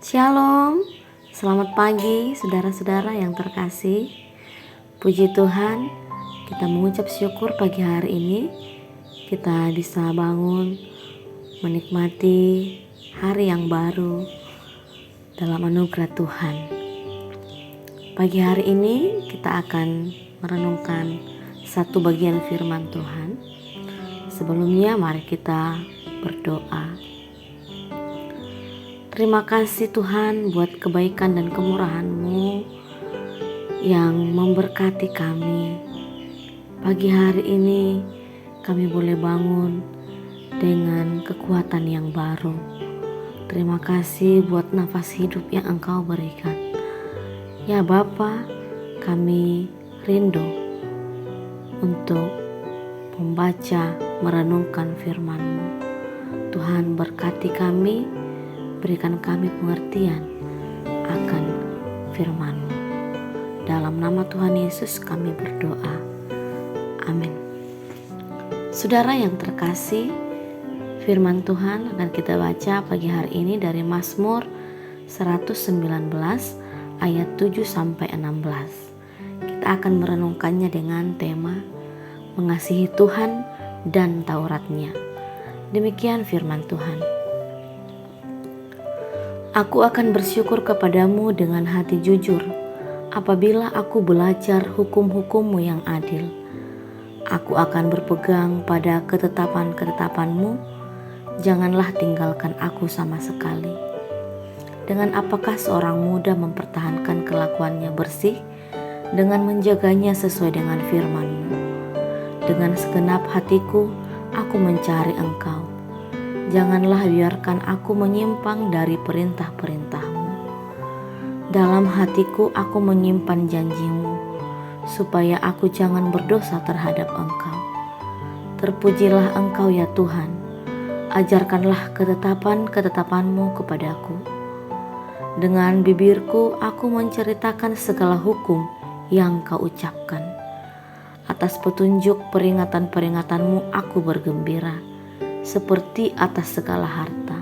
Shalom, selamat pagi saudara-saudara yang terkasih. Puji Tuhan, kita mengucap syukur pagi hari ini kita bisa bangun menikmati hari yang baru dalam anugerah Tuhan. Pagi hari ini kita akan merenungkan satu bagian firman Tuhan. Sebelumnya mari kita berdoa. Terima kasih Tuhan buat kebaikan dan kemurahan-Mu yang memberkati kami. Pagi hari ini kami boleh bangun dengan kekuatan yang baru. Terima kasih buat nafas hidup yang Engkau berikan. Ya Bapa, kami rindu untuk membaca, merenungkan firman-Mu. Tuhan berkati kami, berikan kami pengertian akan firman-Mu. Dalam nama Tuhan Yesus kami berdoa. Amin. Saudara yang terkasih, firman Tuhan akan kita baca pagi hari ini dari Mazmur 119 ayat 7-16. Kita akan merenungkannya dengan tema mengasihi Tuhan dan Tauratnya. Demikian firman Tuhan. Aku akan bersyukur kepadamu dengan hati jujur apabila aku belajar hukum-hukum-Mu yang adil. Aku akan berpegang pada ketetapan-ketetapan-Mu, janganlah tinggalkan aku sama sekali. Dengan apakah seorang muda mempertahankan kelakuannya bersih, dengan menjaganya sesuai dengan firman-Mu. Dengan segenap hatiku, aku mencari Engkau. Janganlah biarkan aku menyimpang dari perintah-perintah-Mu. Dalam hatiku aku menyimpan janji-Mu, supaya aku jangan berdosa terhadap Engkau. Terpujilah Engkau ya Tuhan, ajarkanlah ketetapan-ketetapan-Mu kepadaku. Dengan bibirku aku menceritakan segala hukum yang Kau ucapkan. Atas petunjuk peringatan-peringatan-Mu aku bergembira, seperti atas segala harta.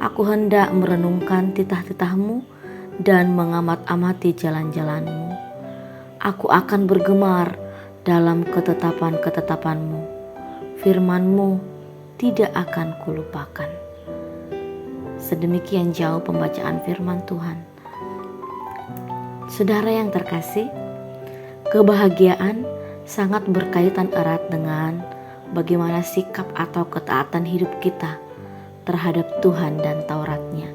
Aku hendak merenungkan titah-titah-Mu dan mengamat-amati jalan-jalan-Mu. Aku akan bergemar dalam ketetapan-ketetapan-Mu. Firman-Mu tidak akan kulupakan. Sedemikian jauh pembacaan firman Tuhan. Saudara yang terkasih, kebahagiaan sangat berkaitan erat dengan bagaimana sikap atau ketaatan hidup kita terhadap Tuhan dan Tauratnya.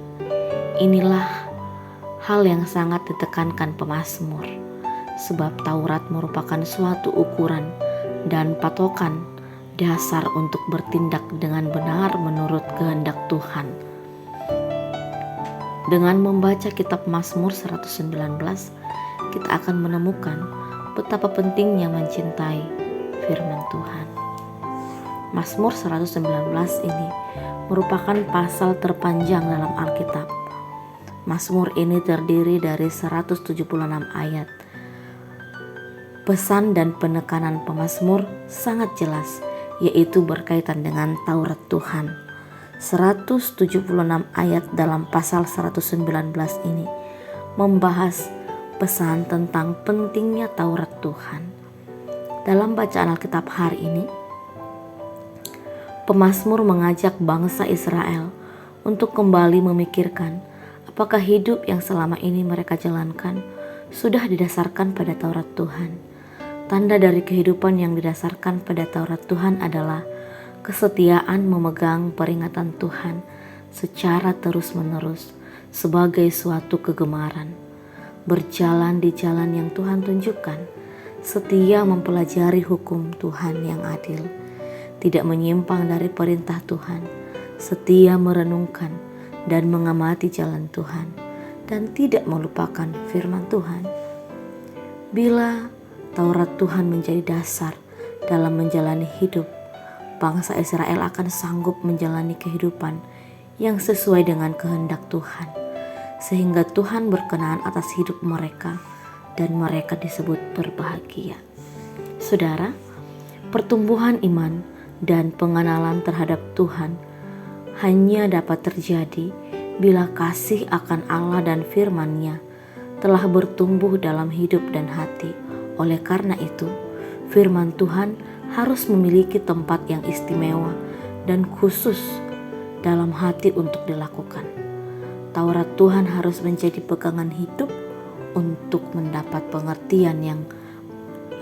Inilah hal yang sangat ditekankan pemazmur, sebab Taurat merupakan suatu ukuran dan patokan dasar untuk bertindak dengan benar menurut kehendak Tuhan. Dengan membaca kitab Mazmur 119, kita akan menemukan betapa pentingnya mencintai firman Tuhan. Mazmur 119 ini merupakan pasal terpanjang dalam Alkitab. Mazmur ini terdiri dari 176 ayat. Pesan dan penekanan pemazmur sangat jelas, yaitu berkaitan dengan Taurat Tuhan. 176 ayat dalam pasal 119 ini membahas pesan tentang pentingnya Taurat Tuhan. Dalam bacaan Alkitab hari ini, pemazmur mengajak bangsa Israel untuk kembali memikirkan apakah hidup yang selama ini mereka jalankan sudah didasarkan pada Taurat Tuhan. Tanda dari kehidupan yang didasarkan pada Taurat Tuhan adalah kesetiaan memegang peringatan Tuhan secara terus-menerus sebagai suatu kegemaran. Berjalan di jalan yang Tuhan tunjukkan, setia mempelajari hukum Tuhan yang adil, tidak menyimpang dari perintah Tuhan, setia merenungkan dan mengamati jalan Tuhan, dan tidak melupakan firman Tuhan. Bila Taurat Tuhan menjadi dasar dalam menjalani hidup, bangsa Israel akan sanggup menjalani kehidupan yang sesuai dengan kehendak Tuhan, sehingga Tuhan berkenan atas hidup mereka dan mereka disebut berbahagia. Saudara, pertumbuhan iman dan pengenalan terhadap Tuhan hanya dapat terjadi bila kasih akan Allah dan firman-Nya telah bertumbuh dalam hidup dan hati. Oleh karena itu, firman Tuhan harus memiliki tempat yang istimewa dan khusus dalam hati untuk dilakukan. Taurat Tuhan harus menjadi pegangan hidup untuk mendapat pengertian yang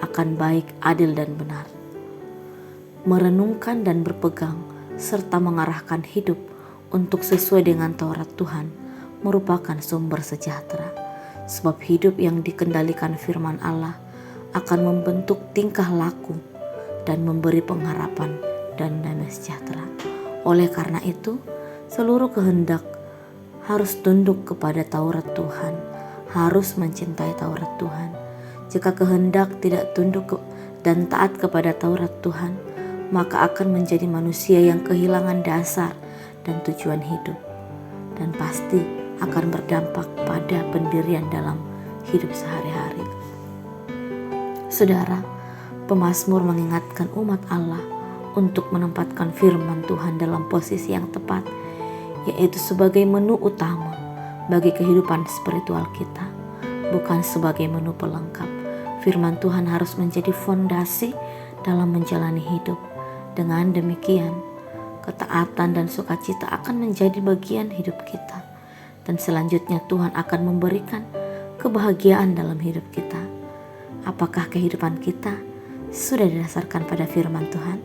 akan baik, adil, dan benar. Merenungkan dan berpegang serta mengarahkan hidup untuk sesuai dengan Taurat Tuhan merupakan sumber sejahtera, sebab hidup yang dikendalikan firman Allah akan membentuk tingkah laku dan memberi pengharapan dan damai sejahtera. Oleh karena itu, seluruh kehendak harus tunduk kepada Taurat Tuhan, harus mencintai Taurat Tuhan. Jika kehendak tidak tunduk dan taat kepada Taurat Tuhan, maka akan menjadi manusia yang kehilangan dasar dan tujuan hidup, dan pasti akan berdampak pada pendirian dalam hidup sehari-hari. Saudara, pemazmur mengingatkan umat Allah untuk menempatkan firman Tuhan dalam posisi yang tepat, yaitu sebagai menu utama bagi kehidupan spiritual kita, bukan sebagai menu pelengkap. Firman Tuhan harus menjadi fondasi dalam menjalani hidup. Dengan demikian, ketaatan dan sukacita akan menjadi bagian hidup kita, dan selanjutnya Tuhan akan memberikan kebahagiaan dalam hidup kita. Apakah kehidupan kita sudah didasarkan pada firman Tuhan?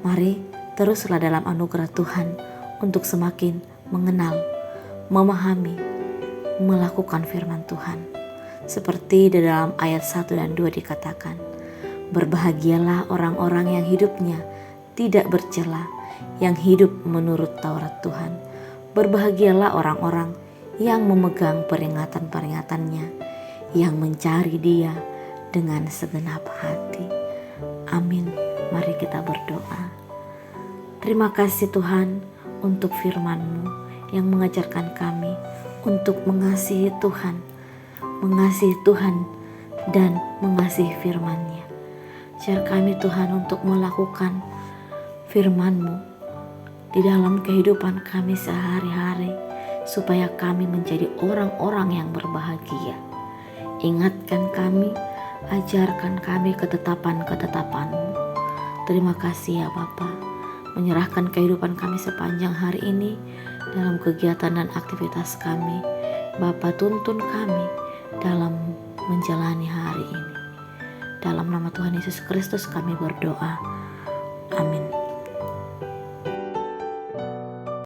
Mari teruslah dalam anugerah Tuhan untuk semakin mengenal, memahami, melakukan firman Tuhan. Seperti di dalam ayat 1 dan 2 dikatakan, berbahagialah orang-orang yang hidupnya tidak bercela, yang hidup menurut Taurat Tuhan. Berbahagialah orang-orang yang memegang peringatan-peringatannya, yang mencari Dia dengan segenap hati. Amin. Mari kita berdoa. Terima kasih Tuhan untuk firman-Mu yang mengajarkan kami untuk mengasihi Tuhan dan mengasihi firman-Nya. Ajar kami Tuhan untuk melakukan firman-Mu di dalam kehidupan kami sehari-hari, supaya kami menjadi orang-orang yang berbahagia. Ingatkan kami, ajarkan kami ketetapan-ketetapan-Mu. Terima kasih ya Bapa, menyerahkan kehidupan kami sepanjang hari ini dalam kegiatan dan aktivitas kami. Bapa, tuntun kami dalam menjalani hari ini. Dalam nama Tuhan Yesus Kristus kami berdoa.